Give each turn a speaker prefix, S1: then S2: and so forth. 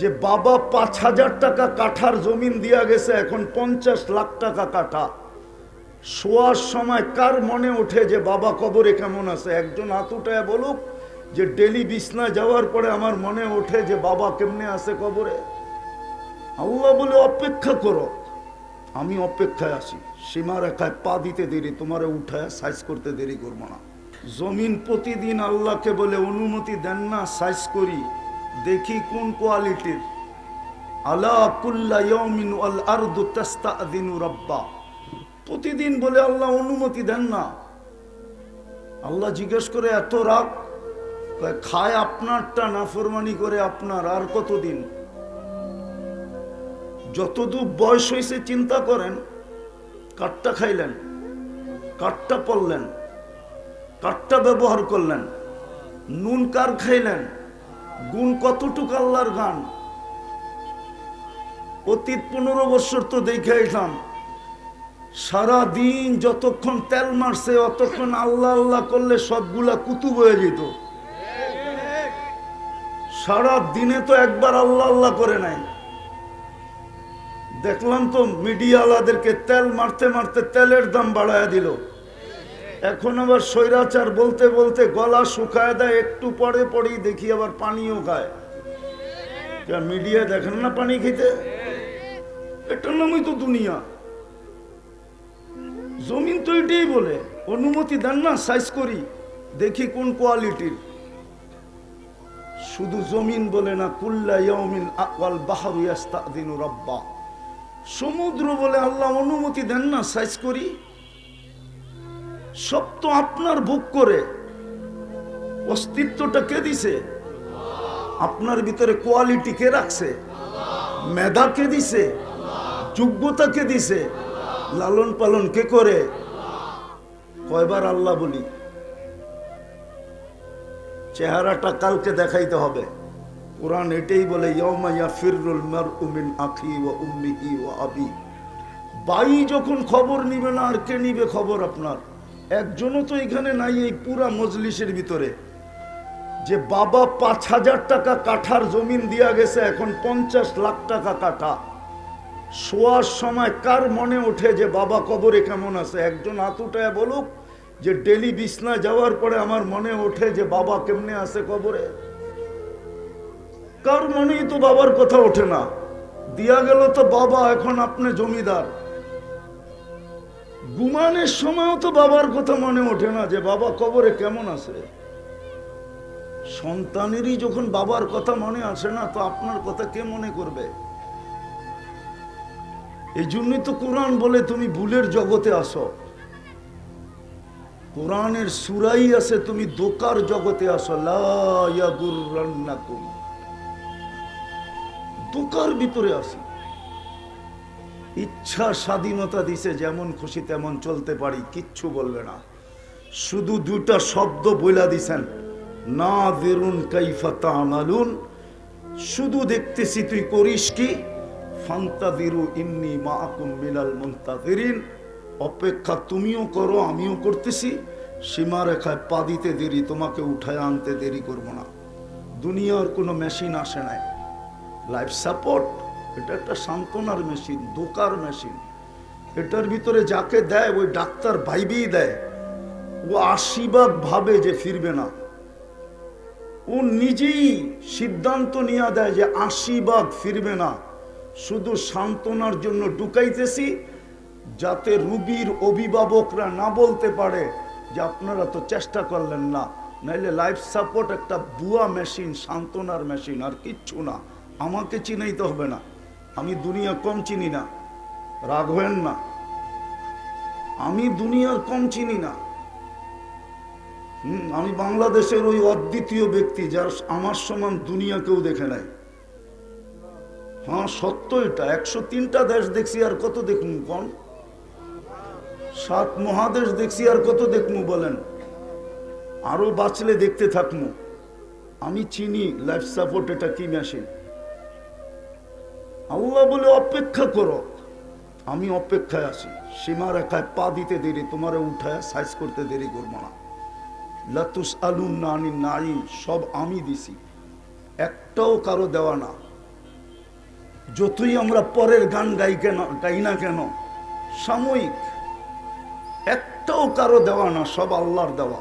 S1: যে বাবা ৫,০০০ টাকা কাঠার জমিন দিয়া গেছে, এখন ৫০ লাখ টাকা কাঠা। শোয়ার সময় কার মনে ওঠে যে বাবা কবরে কেমন আছে? একজন হাত উঠায় বলুক যে ডেলি বিছনায় যাওয়ার পরে আমার মনে ওঠে যে বাবা কেমনে আছে কবরে। আল্লাহ বলে অপেক্ষা করো, আমি অপেক্ষায় আছি। সীমারেখায় পা দিতে দেরি, তোমারে উঠায় সাইজ করতে দেরি করবো না। জমিন প্রতিদিন আল্লাহকে বলে অনুমতি দেন না সাইজ করি, দেখি কোন কোয়ালিটির। আলা কুল্লা ইয়াউমিন ওয়াল আরদু তাস্তাযিনু রাব্বা, প্রতিদিন বলে আল্লাহ অনুমতি দেন না। আল্লাহ জিজ্ঞেস করে এত রাগ, খায় আপনারটা, নাফরমানি করে আপনার। আর কতদিন? যতদূর বয়স হয়েছে চিন্তা করেন, কাঠটা খাইলেন, কাঠটা পড়লেন, কাঠটা ব্যবহার করলেন, নুন কার খাইলেন, গুণ কতটুকু আল্লাহর গান। অতীত 15 বছর তো দেখে আসলাম, সারা দিন যতক্ষণ তেল মারছে অতক্ষণ আল্লাহ আল্লাহ করলে সবগুলা কুতুব হয়ে যেত। সারা দিনে তো একবার আল্লাহ আল্লাহ করে নাই। দেখলাম তো মিডিয়াওয়ালাদেরকে তেল মারতে মারতে তেলের দাম বাড়ায় দিল। এখন আবার স্বৈরাচার বলতে বলতে গলা শুকায় দেয়, একটু পরে পরেই দেখি আবার পানিও খায়। মিডিয়া দেখেন না পানি খেতে? এটার নামই তো দুনিয়া। জমিন তো এটাই বলে অনুমতি দেন না সাইজ করি, দেখি কোন কোয়ালিটির। শুধু জমিন বলে না, কুল্লা ইয়াউমিন ওয়াল বাহরু ইস্তাযিনু রাব্বা, সমুদ্র বলে আল্লাহ অনুমতি দেন না সাইজ করি। সব তো আপনার ভোগ করে। অস্তিত্বটা কে দিছে? আপনার ভিতরে কোয়ালিটি কে রাখছে? মেধা কে দিছে? যোগ্যতা কে দিছে? লালন পালন কে করে? কয়বার আল্লাহ বলি? চেহারাটা কালকে দেখাইতে হবে। কোরআন এটাই বলে, ইয়াউমা ইয়াফিরুল মারউ মিন আখি ওয়া উম্মিহি ওয়া আবি। ভাই যখন খবর নিবে না, আর কে নিবে খবর আপনার? একজনও তো এখানে নাই এই পুরা মজলিসের ভিতরে যে বাবা ৫,০০০ টাকা কাঠার জমিন দিয়া গেছে, এখন ৫০ লাখ টাকা কাঠা। শোয়ার সময় কার মনে ওঠে যে বাবা কবরে কেমন আছে? একজন হাত উঠায় বলুক যে ডেলি বিছনায় যাওয়ার পরে আমার মনে ওঠে যে বাবা কেমনে আছে কবরে। কার মনেই তো বাবার কথা ওঠে না। দিয়া গেল তো বাবা, এখন আপনি জমিদার। ঘুমানোর সময়ও তো বাবার কথা মনে ওঠে না যে বাবা কবরে কেমন আছে। সন্তানেরই যখন বাবার কথা মনে আসে না, তো আপনার কথা কে মনে করবে? এই জন্যই তো কোরআন বলে তুমি ভুলের জগতে আসো। কোরআনের সূরাই আছে তুমি ধোঁকার জগতে আসো। লা ইয়াগুররান্নাকুম, ধোঁকার ভিতরে আসি। ইচ্ছা স্বাধীনতা দিছে, যেমন খুশি তেমন চলতে পারি, কিচ্ছু বলবে না। শুধু দুটা শব্দ বইলা দিছেন, নাযিরুন কাইফা তা'মালুন, শুধু দেখতেছি তুই করিস কি। ফান্তাযিরু ইন্নী মাআকুম মিনাল মুনতাযিরিন, অপেক্ষা তুমিও করো আমিও করতেছি। সীমারেখায় পা দিতে দেরি, তোমাকে উঠায় আনতে দেরি করব না। দুনিয়ার কোনো মেশিন আসে নাই। লাইফ সাপোর্ট এটা একটা সান্ত্বনার মেশিন, ধোকার মেশিন। এটার ভিতরে যাকে দেয় ওই ডাক্তার ভাইবেই দেয়, ও ৮০ ভাগ ভাবে যে ফিরবে না। ও নিজেই সিদ্ধান্ত নিয়ে দেয় যে ৮০ ভাগ ফিরবে না। শুধু সান্ত্বনার জন্য ঢুকাইতেছি, যাতে রুগীর অভিভাবকরা না বলতে পারে যে আপনারা তো চেষ্টা করলেন না। নাইলে লাইফ সাপোর্ট একটা বুয়া মেশিন, সান্ত্বনার মেশিন, আর কিচ্ছু না। আমাকে চিনাইতে হবে না, আমি দুনিয়া কম চিনি না, রাগ হবেন না। আমি দুনিয়ার কম চিনি না। আমি বাংলাদেশের ওই অদ্বিতীয় ব্যক্তি যার আমার সমান দুনিয়া কেউ দেখে নাই। হ্যাঁ সত্য এটা। ১০৩টা দেশ দেখছি, আর কত দেখমু কোন? ৭ মহাদেশ দেখছি, আর কত দেখমু বলেন? আরো বাঁচলে দেখতে থাকমু। আমি চিনি লাইফ সাপোর্ট এটা কি মেশিন। আল্লাহ বলে অপেক্ষা করো, আমি অপেক্ষায় আছি। সীমারেখায় পা দিতে দেরি, তোমারে উঠায় সাইজ করতে দেরি করবো না। লাতুসআলুন্না আনিন নাঈম, সব আমি দিছি, একটাও কারো দেওয়া না। যতই আমরা পরের গান গাই না কেন, সাময়িক, একটাও কারো দেওয়া না, সব আল্লাহর দেওয়া।